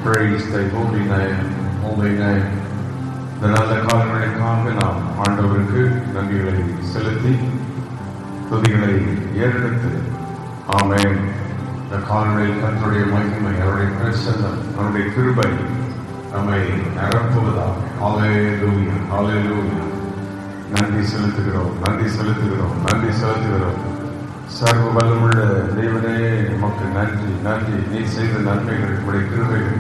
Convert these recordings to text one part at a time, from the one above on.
Praise thy holy name, holy name. இந்த நல்ல காலங்களுக்காக நாம் ஆண்டவருக்கு நன்றிகளை செலுத்தி துதிகளை ஏறெடுத்து ஆமென். இந்த காலங்களில் கர்த்தருடைய மகிமை, அவருடைய பிரசன்னம், அவருடைய கிருபை நம்மை நிரப்புவதாக. ஹல்லேலூயா, ஹல்லேலூயா. நன்றி செலுத்துகிறோம், நன்றி செலுத்துகிறோம், நன்றி செலுத்துகிறோம். சர்வ வல்லமுள்ள தேவனே, நமக்கு நன்றி, நன்றி. நீ செய்த நன்மைகள், உடைய கிருபைகள்,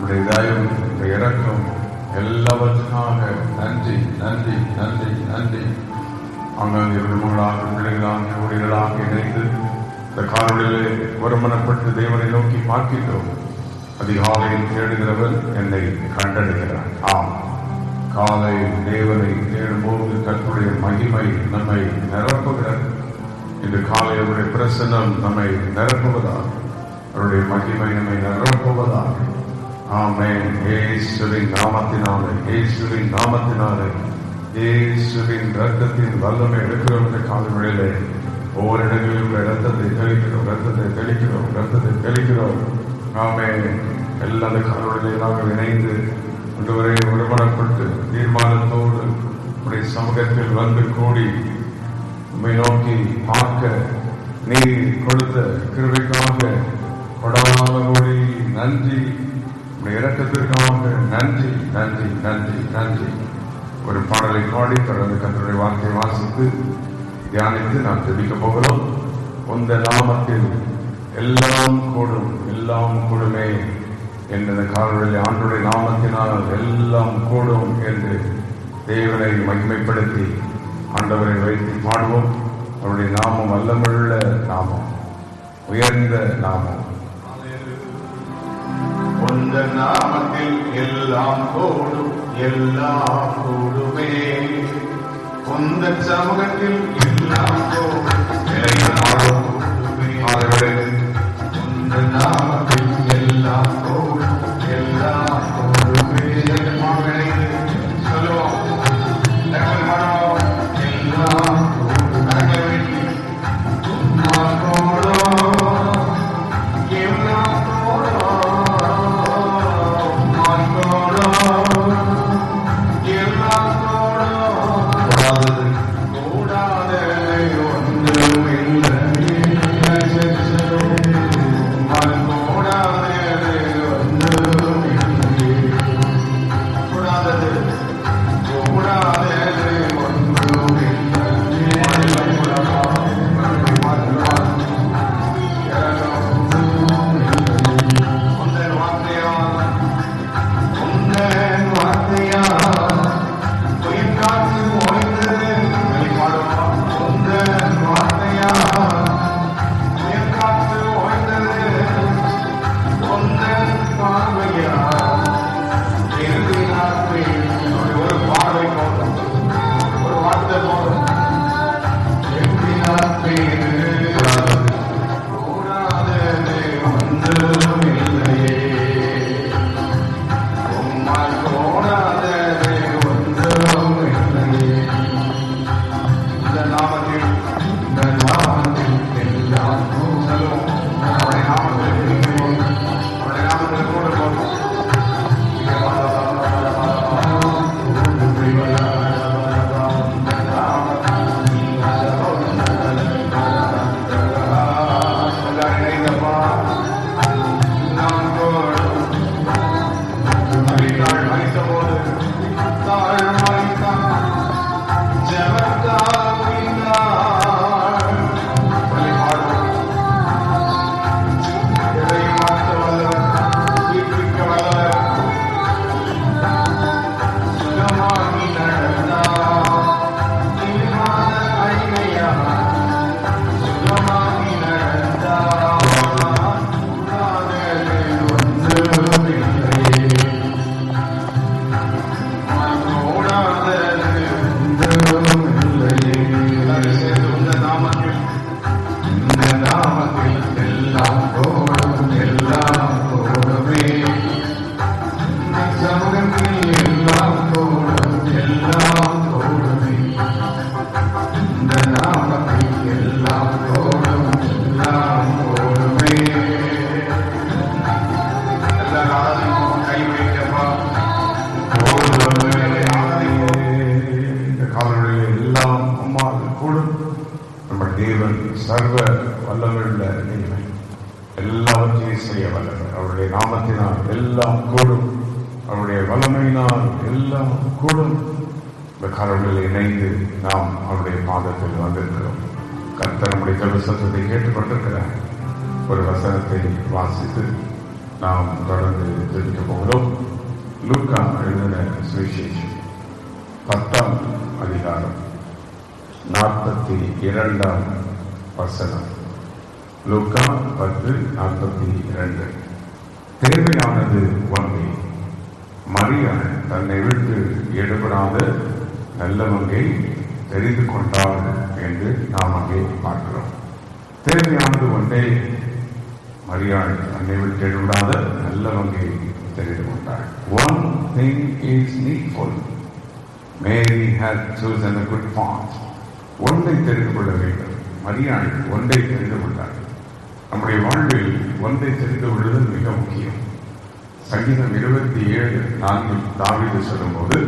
உடைய தயவு, உடைய இரக்கம் எல்லாவற்றுக்காக நன்றி, நன்றி, நன்றி, நன்றி. அங்கங்கே குடும்பங்களாக, பிள்ளைகளாக, ஊழியர்களாக இணைந்து இந்த காலங்களிலே வருமானப்பட்டு தேவனை நோக்கி பார்க்கின்றோம். அதிகாலையில் தேடுகிறவர் என்னை கண்டடைகிறார். ஆம், காலை தேவனை தேடும்போது கர்த்தருடைய மகிமை நம்மை நிரப்புகிறார். இன்று காலை அவருடைய பிரசன்னம் நம்மை நிரப்புவதாக, அவருடைய மகிமை நம்மை நிரப்புவதாக. ஆமென். இயேசுவின் நாமத்தினாலே, இயேசுவின் நாமத்தினாலே, இயேசுவின் இரத்தத்தின் வல்லமை எடுக்கிறவங்க காலங்களிலே ஒவ்வொரு இடங்களில் உள்ள இரத்தத்தை தெளிக்கிறோம், இரத்தத்தை தெளிக்கிறோம், இரத்தத்தை தெளிக்கிறோம். ஆமென். எல்லா காலங்களிலாக இணைந்து ஒன்றுவரை ஒருமனப்பட்டு தீர்மானத்தோடு உடைய சமூகத்தில் வந்து கூடி உம்மை நோக்கி பார்க்க நீ கொடுத்த கிருபைக்காக கொடாத கோடி நன்றி. உடைய இரக்கத்திற்காக நன்றி, நன்றி, நன்றி, நன்றி. ஒரு பாடலை பாடி தொடர்ந்து கர்த்தருடைய வார்த்தையை வாசித்து தியானித்து நாம் ஜெபிக்க போகிறோம். உந்த நாமத்தில் எல்லாம் கூடும், எல்லாம் கூடுமே என்ற காலங்களில் ஆண்டுடைய நாமத்தினால் எல்லாம் கூடும் என்று தேவனை மகிமைப்படுத்தி ஆண்டவரை வைத்து பாடுவோம். அவருடைய நாமம் வல்லமுள்ள நாமம், உயர்ந்த நாமம். உந்த நாமத்தில் எல்லாம் கூடும், எல்லாம் கூடுமே. உந்த சமூகத்தில் எல்லாம் கூடும், எல்லாம் கூடுமே. உந்த நாமத்தில் எல்லாம் கூடும், எல்லாம் கூடுமே. சொல்லுவோம், எல்லாம் தேவன், எல்லாவற்றையும் செய்ய வல்லவர். அவருடைய நாமத்தினால் எல்லாம் கூடும், அவருடைய வல்லமையினால் எல்லாம் கூடும். இந்த காரணங்களில் இணைந்து நாம் அவருடைய பாதத்தில் வந்திருக்கிறோம். கர்த்தர் நம்முடைய ஜெப சத்தத்தை கேட்டுக்கொண்டிருக்கிறார். ஒரு வசனத்தை வாசித்து நாம் தொடர்ந்து தெரிவிக்க போகிறோம். லூக்கா எழுதின சுவிசேஷம் 10ஆம் அதிகாரம் 42ஆம் வசனம். லூக்கா 10:42. தேவையானது ஒன்றே, மரியாள் தன்னை விட்டு எடுபடாத நல்லவங்கை தெரிந்து கொண்டாள் என்று நாம் அங்கே பார்க்கிறோம். தேவையானது ஒன்றே, மரியாள் தன்னை விட்டு எடுபடாத நல்லவங்கை தெரிந்து கொண்டாள். One thing is needful. Mary had chosen a good path. ஒன்றை தெரிந்து கொள்ள வேண்டும். மரியாள் ஒன்றை தெரிந்து கொண்டாள். நம்முடைய வாழ்வில் ஒன்றை தெரிந்து கொள்வது மிக முக்கியம். சங்கீதம் 27:4 தாவீது சொல்லும்போது,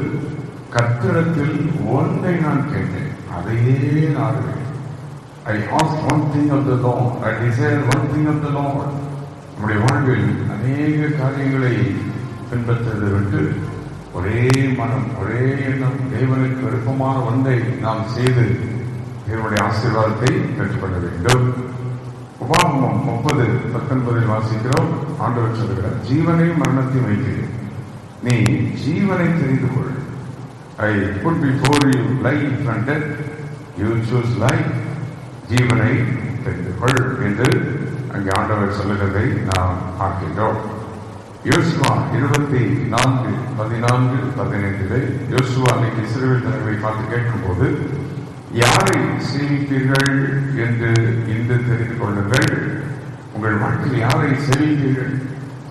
கர்த்தரிடத்தில் ஒன்றை நான் கேட்டேன், அதையே நாடுவேன். I asked one thing of the Lord, I desired one thing of the Lord. நம்முடைய வாழ்வில் அநேக காரியங்களை பின்பற்றுவதை விட்டு ஒரே மனம், ஒரே எண்ணம், தேவனுக்கு விருப்பமான ஒன்றை நாம் செய்து தேவனுடைய ஆசீர்வாதத்தை பெற்றுக்கொள்ள வேண்டும். உபாகமம் 30:19 வாசிக்கிறோம். ஆண்டவர் சொல்கிறார், ஜீவனையும் மரணத்தையும் வைக்கிறேன், நீ ஜீவனை தெரிந்து கொள். I put before you life and death, you choose life. ஜீவனை தெரிந்து கொள் என்று அங்கே ஆண்டவர் சொல்லுகிறதை நாம் பார்க்கின்றோம். யோசுவா 24:14-15 யோசுவா அன்னைக்கு இஸ்ரவேல் தலைவரை பார்த்து கேட்கும் போது, யாரை சேவிப்பீர்கள் என்று இன்று தெரிந்து கொள்ளுங்கள், உங்கள் வாழ்க்கையில் யாரை சேவிப்பீர்கள்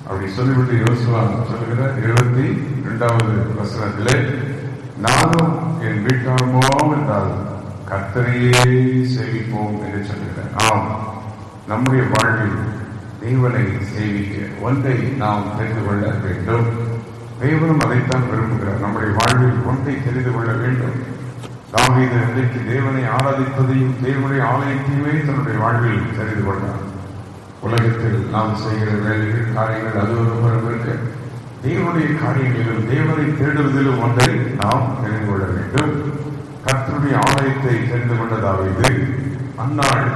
அப்படி சொல்லிவிட்டு யோசுவா சொல்லுகிற 22வது வசனத்திலே, நானும் என் வீட்டாருமோ என்றால் கர்த்தரையே சேவிப்போம் என்று சொல்லுகிறார். ஆம், நம்முடைய வாழ்வில் தேவனை சேவிக்க ஒன்றை நாம் தெரிந்து கொள்ள வேண்டும். தேவனும் அதைத்தான் விரும்புகிறார். நம்முடைய வாழ்வில் ஒன்றை தெரிந்து கொள்ள வேண்டும். தாவீது இன்றைக்கு தேவனை ஆராதிப்பதையும் தேவனுடைய ஆலயத்தையுமே தன்னுடைய வாழ்வில் தெரிந்து கொண்டார். உலகத்தில் நாம் செய்கிற வேலைகள், காரியங்கள் அது ஒரு புறம் இருக்க, தேவனுடைய காரியங்களிலும் தேவனை தேடுவதிலும் ஒன்றை நாம் தெரிந்து கொள்ள வேண்டும். கர்த்தருடைய ஆலயத்தை தெரிந்து கொண்ட தாவீது அந்நாள்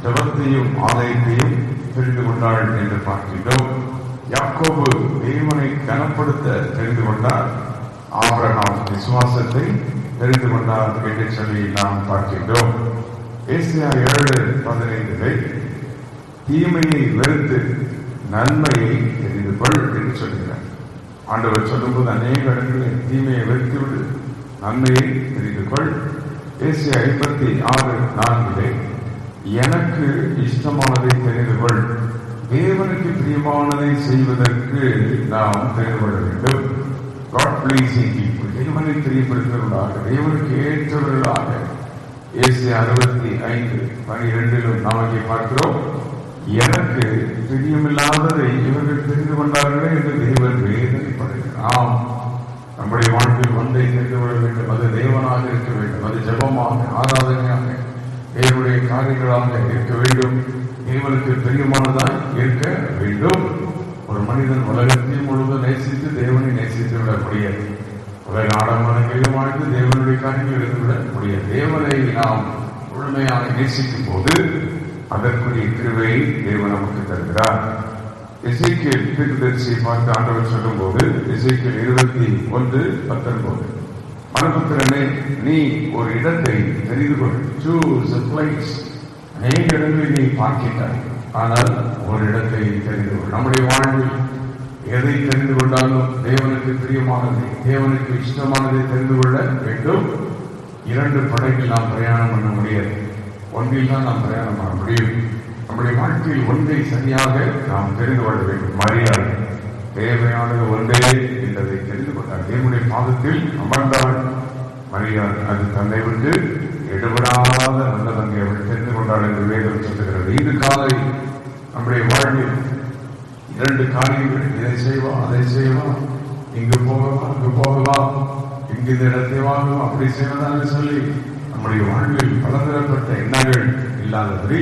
ஜெபத்தையும் ஆலயத்தையும் தெரிந்து கொண்டாள் என்று பார்க்கின்றோம். யாக்கோபு தேவனை கனப்படுத்த தெரிந்து கொண்டார். ஆபிரகாம் விசுவாசத்தை தெரிந்து கொண்டார் என்று சொல்லி நாம் பார்க்கின்றோம். ஏசாயா 7:15 தீமையை வெறுத்து நன்மையை தெரிந்து கொள் என்று சொல்கிறார். ஆண்டவர் சொல்லும்போது அநேக இடங்களில் தீமையை வெறுத்து விடு, நன்மையை தெரிந்து கொள். ஏசாயா 56:4 எனக்கு இஷ்டமானதை தெரிந்து கொள். தேவனுக்கு பிரியமானதை செய்வதற்கு நாம் தெரிந்து கொள்ள வேண்டும். God pleasing people, தேவனை தெரியப்படுத்துவர்களாக, தேவனுக்கு ஏற்றவர்களாக. ஏசாயா 65:12 நாம் அங்கே பார்க்கிறோம், எனக்கு பிரியமில்லாததை இவர்கள் தெரிந்து கொண்டார்களே என்று தேவன் வேதனைப்படுகிறார். ஆம், நம்முடைய வாழ்வில் ஒன்றை தெரிந்து கொள்ள வேண்டும். அது தேவனாக இருக்க வேண்டும், அது ஜெபமாக, ஆராதனையாக, தேவனுடைய காரியங்களாக இருக்க வேண்டும், தேவனுக்கு பிரியமானதாய் இருக்க வேண்டும். ஒரு மனிதன் உலகத்தையும் முழுவதும் நேசித்து தேவனை நேசித்து விட முடியாது. உலக ஆடம்பரங்களையும் வாழ்ந்து தேவனுடைய காரியங்கள் இருந்துவிட முடியாது. தேவனை நாம் முழுமையாக நேசிக்கும் போது அதற்குரிய கிருபையை தேவன் நமக்கு தருகிறார். எசேக்கியேல் தீர்க்கதரிசியை பார்த்து ஆண்டவர் சொல்லும் போது, எசேக்கியேல் 21:19 மனுபுத்திரனே, நீ ஒரு இடத்தை தெரிந்து கொள். Choose a place. அநேக இடங்களில் நீ பார்க்கின்றாய், ஆனால் ஒரு இடத்தை தெரிந்து கொள். நம்முடைய வாழ்வில் எதை தெரிந்து கொண்டாலும் தேவனுக்கு பிரியமானதை, தேவனுக்கு இஷ்டமானதை தெரிந்து கொள்ள வேண்டும். 2 படகில் நாம் பிரயாணம் பண்ண முடியாது, ஒன்றில் தான் நாம் பிரயாணம் பண்ண முடியும். நம்முடைய வாழ்க்கையில் ஒன்றை சரியாக நாம் தெரிந்து கொள்ள வேண்டும். மரியாள் தேவையானது ஒன்றே என்பதை தெரிந்து கொண்டார். தேவனுடைய பாதத்தில் அமர்ந்தாள் மரியாள். அது தன்னை விட்டு எடுபடாத நல்லதங்கை அவள் தெரிந்து கொண்டாள் என்று வேதம் சொல்லுகிறது. இது காலை நம்முடைய வாழ்வில் 2 காரியங்கள், இதை செய்வோம் அதை செய்வோம், இங்கு போகலாம் அங்கு போகலாம், இங்கு இந்த இடத்தை வாங்கும், அப்படி செய்வதாக சொல்லி நம்முடைய வாழ்வில் பலதரப்பட்ட எண்ணங்கள் இல்லாதபடி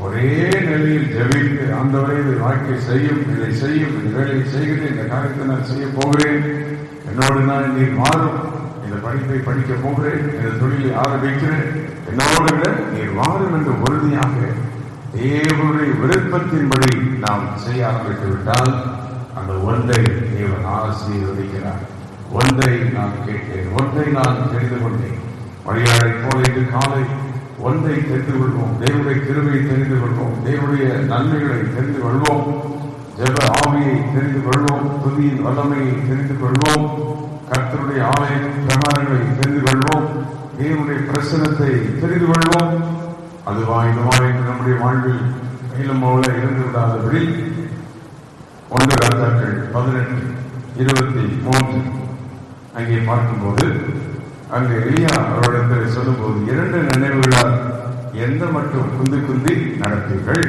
ஒரே நிலையில் ஜெபித்து ஆண்டவரே இதை வாழ்க்கை செய்யும், இதை செய்யும், இந்த வேலையை செய்கிறேன், இந்த காரியத்தை நான் செய்ய போகிறேன், என்னோடு நான் நீர் மாறும், இந்த படிப்பை படிக்க போகிறேன், இந்த தொழிலை ஆரம்பிக்கிறேன், என்னோடு நீர் மாறும் என்று உறுதியாக தேவனுடைய விருப்பத்தின்படி நாம் செய்ய ஆரம்பித்து விட்டால் அந்த ஒன்றை தேவன் ஆசீர்வதிக்கிறார். ஒன்றை நான் கேட்டேன், ஒன்றை நான் தெரிந்து கொண்டேன். மரியாதை போல இன்று காலை ஒன்றை தெரிந்து கொள்வோம், தேவனுடைய கிருபையை தெரிந்து கொள்வோம், தேவனுடைய நன்மைகளை தெரிந்து கொள்வோம், ஜெப ஆவியை தெரிந்து கொள்வோம், துதியின் வல்லமையை தெரிந்து கொள்வோம், கர்த்தருடைய ஆலய பிரமாணங்களை தெரிந்து கொள்வோம், தேவனுடைய பிரசனத்தை தெரிந்து கொள்வோம். அதுவாயுதமாக நம்முடைய வாழ்வில் மேலும் போல இருந்து விடாதபடி 1 ராஜாக்கள் 18:23 அங்கே பார்க்கும்போது அங்கே எலியா அவரிடத்தில் சொல்லும்போது 2 நினைவுகளால் எந்த மட்டும் குந்தி நடப்பீர்கள்,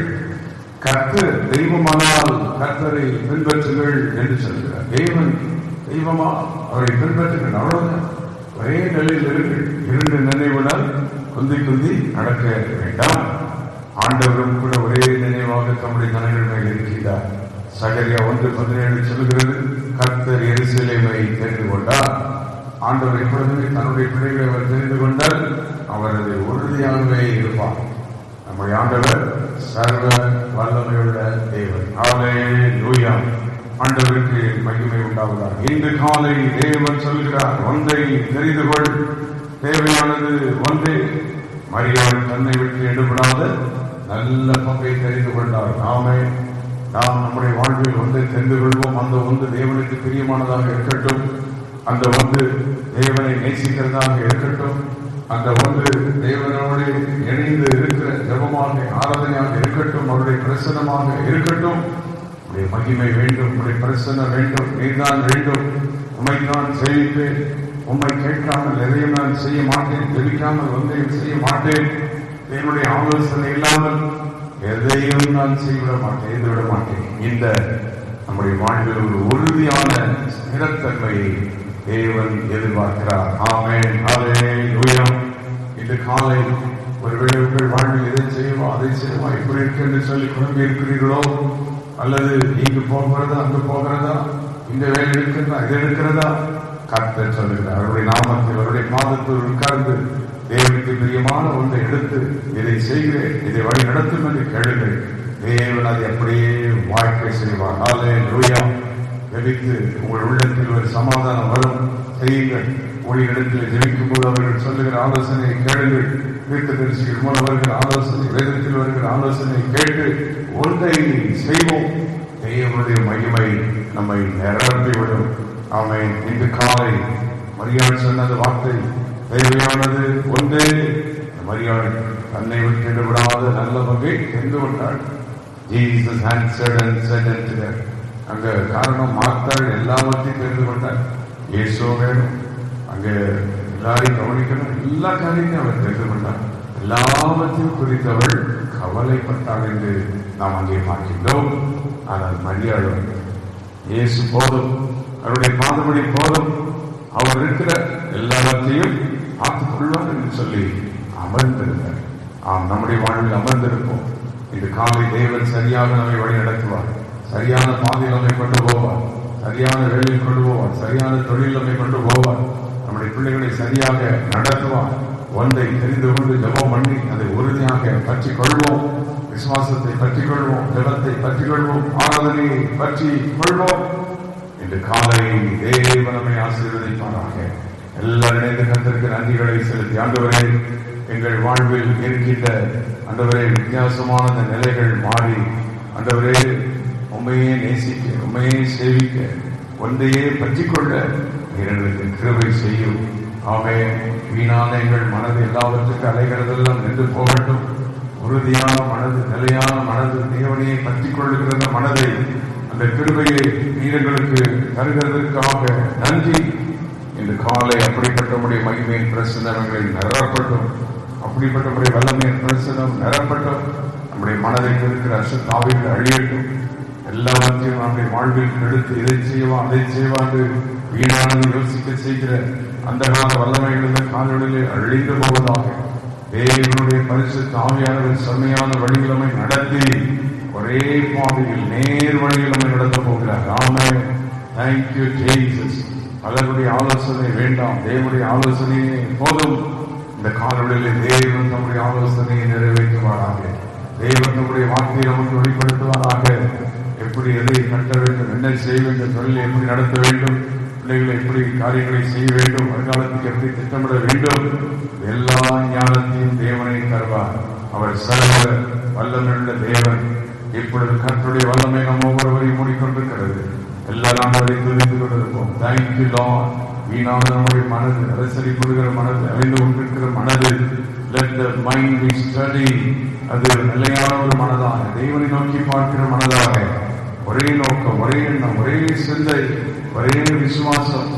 கர்த்தர் தெய்வமானால் கர்த்தரை பின்பற்றுங்கள் என்று சொல்கிறார். தேவன் தெய்வமா, அவரை பின்பற்றுங்கள், அவ்வளவுதான். ஒரே நிலையில் இருங்கள். 2 நினைவுகளால் குந்தி நடக்க வேண்டாம். ஆண்டவரும் கூட ஒரே நினைவாக தம்முடைய கனங்கள் மேல் இருக்கிறார். சகரியா 1:17 சொல்கிறது, கர்த்தர் எருசலேமை தெரிந்து கொண்டார். ஆண்டவர் எப்பொழுதுமே தன்னுடைய பிள்ளைகளை அவர் தெரிந்து கொண்டால் அவர் அதை உறுதியாகவே இருப்பார். நம்முடைய ஆண்டவர் சர்வ வல்லமையுள்ள தேவன். ஹல்லேலூயா. ஆண்டவருக்கு மகிமை உண்டாவதாக. இன்று காலை தேவன் சொல்கிறார், ஒன்றை தெரிந்து கொள், தேவையானது ஒன்றே. மரியாதை தன்னை விட்டு எடுபடாத நல்ல பங்கை தெரிந்து கொண்டார். நாம் நம்முடைய வாழ்வில் ஒன்றை தெரிந்து கொள்வோம். அந்த ஒன்று தேவனுக்கு பிரியமானதாக இருக்கட்டும், அந்த ஒன்று தேவனை நேசிக்கிறதாக இருக்கட்டும், அந்த ஒன்று தேவனோடு இணைந்து இருக்கிற ஜெபமாக ஆராதனையாக இருக்கட்டும், அவருடைய பிரசனமாக இருக்கட்டும். உடைய மகிமை வேண்டும், உடைய பிரசனம் வேண்டும், நீர்தான் வேண்டும். உண்மைதான் செய்வேன், உண்மை கேட்காமல் எதையும் நான் செய்ய மாட்டேன், ஜெபிக்காமல் ஒன்றையும் செய்ய மாட்டேன், என்னுடைய ஆலோசனை இல்லாமல் எதையும் நான் செய்துவிட மாட்டேன். இந்த நம்முடைய வாழ்வில் ஒரு உறுதியான ஸ்திரத்தன்மையை தேவன் எதிர்பார்க்கிறார். ஆமென். ஹல்லேலூயா. இன்று காலை ஒருவேளை உங்கள் வாழ்வில் எதை செய்வா அதை செய்வா இப்படி இருக்கு என்று சொல்லி குழம்பி இருக்கிறீர்களோ, அல்லது இங்கு போகிறதா அங்கு போகிறதா, இந்த வேலை இருக்கிறதா இது இருக்கிறதா, கர்த்தர் சொல்லுகிறார், அவருடைய நாமத்தில் அவருடைய பாதத்தில் உட்கார்ந்து தேவனுக்கு பிரியமான ஒன்றை எடுத்து இதை செய்கிறேன், இதை வழி நடத்தும் என்று கேளுங்கள். தேவன் அதை அப்படியே வாழ்க்கை செய்வார். ஹல்லேலூயா. ஜெபித்து உங்கள் உள்ளத்தில் ஒரு சமாதானம் வரும். செய்யுங்கள். ஊழியர்களிடத்தில் ஜெபிக்கும் போது அவர்கள் சொல்லுகிற ஆலோசனையை கேளுங்கள். தீர்க்கதரிசிகள் மூலம் வருகிற ஆலோசனை, வேதத்தில் வருகிற ஆலோசனை கேட்டு ஒன்றை செய்வோம். தேவனுடைய மகிமை நம்மை நிரம்பிவிடும். ஆமென். இன்று காலை மரியாள் சொன்னது வார்த்தை தேவையானது ஒன்றே. மரியாள் தன்னை விட்டு விடாத நல்ல வகை தெரிந்து கொண்டாள். Jesus answered and said unto them. அங்க காரணம் மார்த்தாள் எல்லாவற்றையும் தெரிந்து கொண்டாள். இயேசு வேணும், அங்க எல்லாரையும் கவனிக்கணும், எல்லா காரியத்தையும் அவர் தெரிந்து கொண்டார். எல்லாவற்றையும் குறித்தவள் கவலைப்பட்டாள் என்று நாம் அங்கே பார்க்கின்றோம். ஆனால் மரியாள் இயேசு போதும், அவருடைய பாதபடி போதும், அவர் இருக்கிற எல்லாவற்றையும் பார்த்துக் கொள்வார் என்று சொல்லி அமர்ந்திருந்தார். நம்முடைய வாழ்வில் அமர்ந்திருப்போம். இன்று காலை தேவன் சரியாக நம்மை வழி நடத்துவார், சரியான பாதையில் நம்மை கொண்டு போவார், சரியான வேலையில் கொண்டு போவார், சரியான தொழில் நம்மை கொண்டு போவார், நம்முடைய பிள்ளைகளை சரியாக நடத்துவார். ஒன்றை தெரிந்து கொண்டு ஜெபம் பண்ணி அதை உறுதியாக பற்றிக் கொள்வோம். விசுவாசத்தை பற்றிக் கொள்வோம், ஜெபத்தை பற்றிக் கொள்வோம், ஆராதனையை பற்றி கொள்வோம். இன்று காலை தேவன் நம்மை ஆசீர்வதிப்பாராக. எல்லாரும் இணைந்து கர்த்தருக்கு நன்றிகளை செலுத்தி, ஆண்டவரே எங்கள் வாழ்வில் இருக்கின்ற ஆண்டவரே வித்தியாசமான அந்த நிலைகள் மாறி, ஆண்டவரே உண்மையே நேசிக்க, உண்மையே சேவிக்க, ஒன்றையே பற்றிக்கொள்ள எங்களுக்கு கிருபை செய்யும். ஆமென். வீணான எங்கள் மனது எல்லாவற்றுக்கு அலைகிறதெல்லாம் நின்று போகட்டும். உறுதியான மனது, நிலையான மனது, தேவனையை பற்றிக் கொள்ளுகிற மனதை, அந்த கிருபையை நீரங்களுக்கு தருகிறதற்காக நன்றி. இன்று காலை அப்படிப்பட்ட உடைய மகிமையின் பிரசனங்களில் நிரப்பட்டும், அப்படிப்பட்ட உடைய வல்லமையின் பிரசனம் நிரப்பட்டும். நம்முடைய மனதை இருக்கிற அசுத்தாவிகள் அழியட்டும். எல்லாவற்றையும் நம்முடைய வாழ்வில் எடுத்து இதை செய்வா அதை செய்வாண்டு வீணானது யோசிக்க செய்கிற அந்த கால வல்லமைகள் காலங்களிலே அழிந்து போவதாக. தேவனுடைய பரிசுத்த ஆவியானவர் செம்மையான வழிகளை நடத்தி ஒரே பாதையில் நேர் வழிகளை நடத்த போகிறார். ஆமென். Thank you Jesus. பலருடைய ஆலோசனை வேண்டாம், தேவனுடைய ஆலோசனையே போதும். இந்த காலவெளியில் தேவன் நம்முடைய ஆலோசனையை நிறைவேற்றுவாராக. தேவன் நம்முடைய வார்த்தையை நமக்கு வெளிப்படுத்துவாராக. எப்படி எதை கட்ட வேண்டும், என்ன செய்ய வேண்டும், தொழிலை எப்படி நடத்த வேண்டும், பிள்ளைகளை எப்படி காரியங்களை செய்ய வேண்டும், வருங்காலத்துக்கு எப்படி திட்டமிட வேண்டும், எல்லா ஞானத்தையும் தேவனை தருவார். அவர் சர்வ வல்லமையுள்ள தேவன். இப்பொழுது கர்த்தருடைய வல்லமை நம்ம ஒவ்வொருவரையும் மூடிக்கொண்டிருக்கிறது. எல்லாரும் அவரை துதித்துக் கொண்டிருப்போம். Thank you Lord. வீணான நம்முடைய மனது, அரசரி கொடுக்கிற மனது, அறிந்து கொண்டிருக்கிற மனது, let the mind be steady. அது நிலையான ஒரு மனதாக, தேவனை நோக்கி பார்க்கிற மனதாக, ஒரே நோக்கம், ஒரே எண்ணம், ஒரே சிந்தை, ஒரே விசுவாசம்,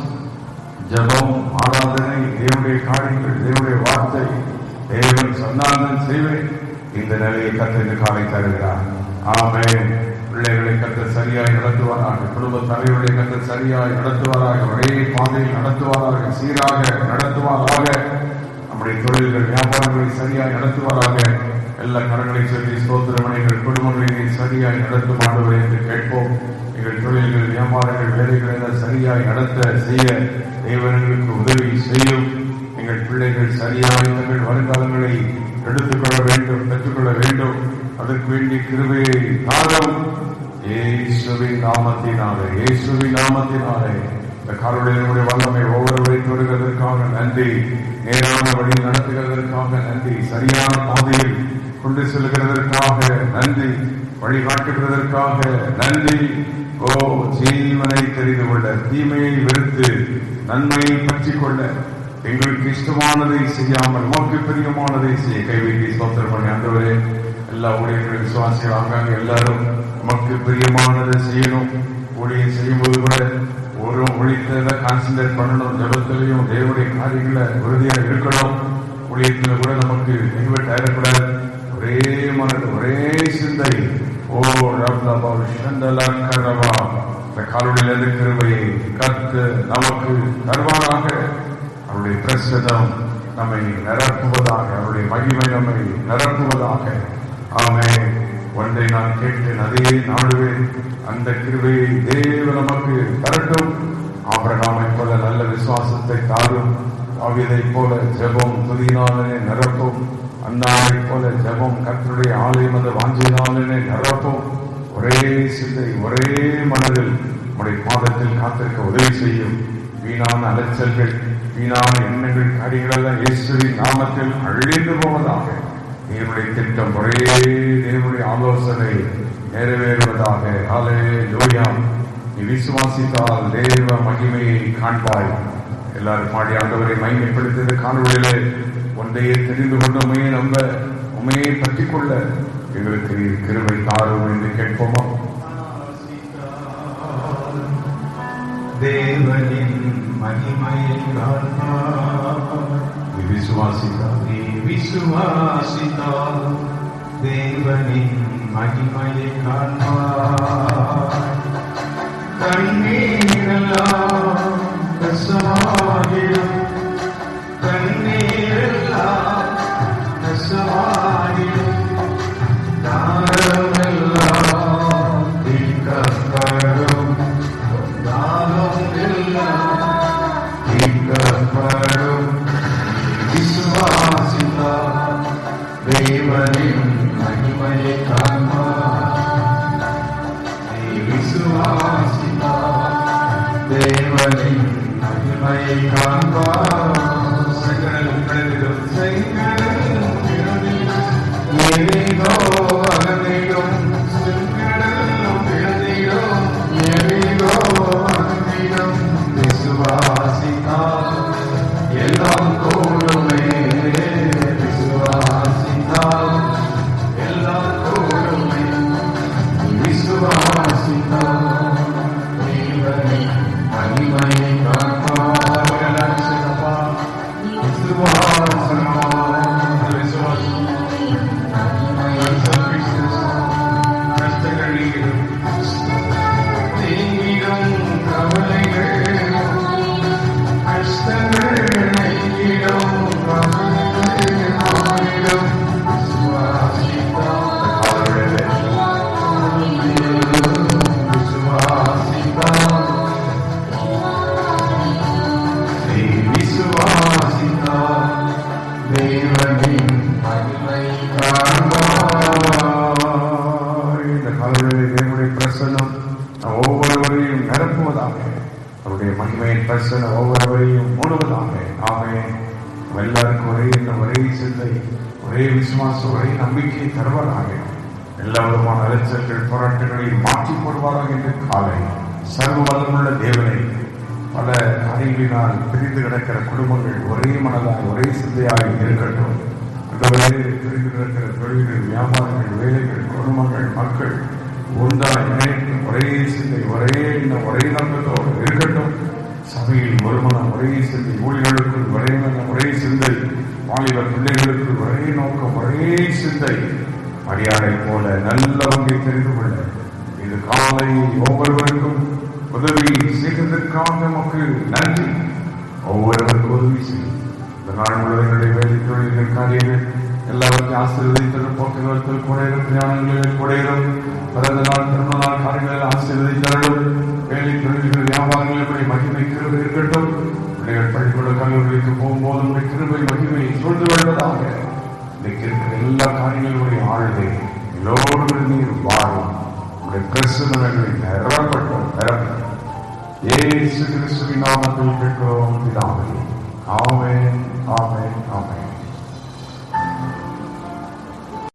ஜபம், ஆராதனை, தேவனுடைய காரியங்கள், தேவனுடைய வார்த்தை, தேவன் சொன்னால்தான் செய்வேன். இந்த நிலையை கர்த்தர் காலை தருகிறார். ஆமென். பிள்ளைகளை கர்த்தர் சரியாய் நடத்துவாராக. குடும்ப தலைவர்களை கர்த்தர் சரியாய் நடத்துவாராக. ஒரே பாதையில் நடத்துவாராக. சீராக நடத்துவாராக. நம்முடைய தொழில்கள், வியாபாரங்களை சரியாய் நடத்துவாராக. எல்லா கரங்களை சொல்லி ஸ்தோத்திரம். எங்கள் குடும்பங்களை சரியாய் நடத்தும் ஆண்டவரே என்று கேட்போம். எங்கள் தொழில்கள், வியாபாரங்கள், வேலைகளை எல்லாம் சரியாய் நடத்த செய்ய தேவர்களுக்கு உதவி செய்யும். எங்கள் பிள்ளைகள் சரியாய் தங்கள் வருங்காலங்களை எடுத்துக்கொள்ள வேண்டும், பெற்றுக்கொள்ள வேண்டும். அதற்கு வேண்டிய கிருபையை தாரும். இயேசுவின் நாமத்தினாலே, இயேசுவின் நாமத்தினாலே இந்த காலையினுடைய வல்லமை ஒவ்வொருவரை தொடுகிறதற்காக நன்றி. நேரான வழியில் நடத்துகிறதற்காக நன்றி. சரியான பாதையில் கொண்டு செல்கிறதற்காக நன்றி. வழிகாட்டுகிறதற்காக நன்றி. ஓ, ஜீவனை தெரிந்து கொள்ள, தீமையை வெறுத்து நன்மையை பற்றிக் கொள்ள, எங்களுக்கு இஷ்டமானதை செய்யாமல் உமக்கு பிரியமானதை செய்ய கைவிட்டி ஸ்தோத்திரம் பண்ணி ஆண்டவரே, எல்லா ஊழியர்கள் விசுவாசிகள் ஆகாங்க எல்லாரும் உமக்கு பிரியமானதை செய்யணும். ஊழியம் செய்யும்போது கூட ஒரு ஊழியத்தை கான்சன்ட்ரேட் பண்ணணும். ஜபத்திலையும் தேவனுடைய காரியங்களை உறுதியாக இருக்கணும். ஊழியத்தில் கூட நமக்கு நெகிழ்வு ஆயிடக்கூடாது. ஒரே மனது, ஒரே சிந்தை. ஓ ரப்லபா விஷந்தலா கரவா. இந்த காலொளியில் இருக்கிறவையை கத்து நமக்கு தருவாராக. அவருடைய பிரசனம் நம்மை நிரப்புவதாக, அவருடைய மகிமை நம்மை நிரப்புவதாக. ஆமென். ஒன்றை நான் கேட்டேன், அதையே நாடுவேன். அந்த கிருபையை தேவன் நமக்கு தரட்டும். ஆபிரகாமை போல நல்ல விசுவாசத்தை தாரும். தாவீதை போல ஜெபம் துதியினாலே நிரப்பும். அன்னாரை போல ஜெபம் கர்த்தருடைய ஆலயம் அந்த வாஞ்சியினாலே நிரப்பும். ஒரே சிந்தை, ஒரே மனதில் நம்முடைய பாதத்தில் காத்திருக்க உதவி செய்யும். வீணான அலைச்சல்கள், வீணான எண்ணங்கள், காரியங்கள் எல்லாம் இயேசுவின் நாமத்தில் அழிந்து போவதாக. தேவனுடைய திட்டம், ஒரே தேவனுடைய ஆலோசனை நிறைவேறுவதாக. ஹல்லேலூயா. நீ விசுவாசித்தால் தேவ மகிமையை காண்பாய். எல்லாரும் பாடி ஆண்டவரை மகிமைப்படுத்திய காணொளியிலே ஒன்றையே தெரிந்து கொண்டு உண்மையை நம்ப, உண்மையை பற்றிக் கொள்ள எங்களுக்கு கிருபை தாரும் என்று கேட்போமா? தேவனின் மகிமையை காண்பார். விசுவாசித்தால் தேவனின் மகிமையை காண்பார். கண்ணீரெல்லாம் கசமாகிடும், கண்ணீரெல்லாம் கசமாகிடும், தாரமெல்லாம் தீர்க்கப்படும், தாகம் எல்லாம் தீர்க்கப்படும். விசுவாசித்தால் தேவனின் மகிமையை காண்பார். விசுவாசித்தால் தேவனின் மகிமையை காண்பார். செங்கடலும் கடலிலும், செங்கடலும் எரிகோ அகந்திடும், செங்கடலும் எழுதிடும், எரிகோ அகந்திடும். விசுவாசித்தால் எல்லாம் கூடுமே. விசுவாசித்தால் எல்லாம் கூடுமே. விசுவாசித்தால் தேவனின் மகிமையை காண்பார். கஷ்டங்கள் நீங்கிடும், கவலைகள் கஷ்டங்கள் நீங்கிடும், கவலைகள் வேளையிலே தேவனுடைய பிரசன்னம் ஒவ்வொருவரையும் நிரப்புவதாக, அவருடைய மகிமையின் பிரசன்னம் ஒவ்வொருவரையும் மூடுவதாக. ஆமென். எல்லாருக்கும் ஒரே எண்ணம், ஒரே சிந்தை, ஒரே விசுவாசம், ஒரே நம்பிக்கை தருவதாக. எல்லா விதமான அலைச்சல்கள் போராட்டங்களை மாற்றி போடுவாராக என்று காலை சர்வ வல்லமுள்ள தேவனை பல அறிவினால் பிரிந்து கிடக்கிற குடும்பங்கள் ஒரே மனதாக ஒரே சிந்தையாக இருக்கட்டும். அந்த வேலையில் பிரிந்து கிடக்கிற தொழில்கள், வியாபாரங்கள், வேலைகள், குடும்பங்கள், மக்கள் ஒன்றாய் இணைந்து ஒரே சிந்தை, ஒரே எண்ணம், ஒரே நோக்கத்தோடு இருக்கட்டும். சபையில் ஒரு மனம், ஒரே சிந்தை, ஊழியர்களுக்குள் ஒரே மனம், ஒரே சிந்தை, வாலிப பிள்ளைகளுக்கு ஒரே நோக்கம், ஒரே சிந்தை, மரியாதை போல நல்லவங்கை தெரிந்து கொள்ள இது காலை ஒவ்வொருவருக்கும் உதவி செய்ததற்காக நமக்கு நன்றி. ஒவ்வொருவருக்கும் உதவி செய்யும். இந்த நாள் முழுவதுடைய வேலை தொழில்கள் காரியங்கள் எல்லாவற்றையும் ஆசீர்வதித்தலும், போக்குவரத்தில் கூட பிரயாணங்களில் கூட பிறந்த நாள் பிறந்த நாள் காரியங்களில் ஆசீர்வதித்தலும், வேலை தொழில்கள் வியாபாரங்கள் மகிமை கிருபை இருக்கட்டும். பிள்ளைகள் பள்ளிக்கூட கல்லூரிக்கு போகும்போது கிருபை மகிமையை சூழ்ந்து கொள்வதாக. இன்றைக்கு இருக்கிற எல்லா காரியங்களுடைய ஆழ்வை எல்லோருடைய நீர் வாழும் உடைய பிரசனங்களை நிரப்பட்டும் நிரப்பட்டும். இயேசு கிறிஸ்துவின் நாமத்தில் கேட்கிறோம் பிதாவே. ஆமென், ஆமென், ஆமென்.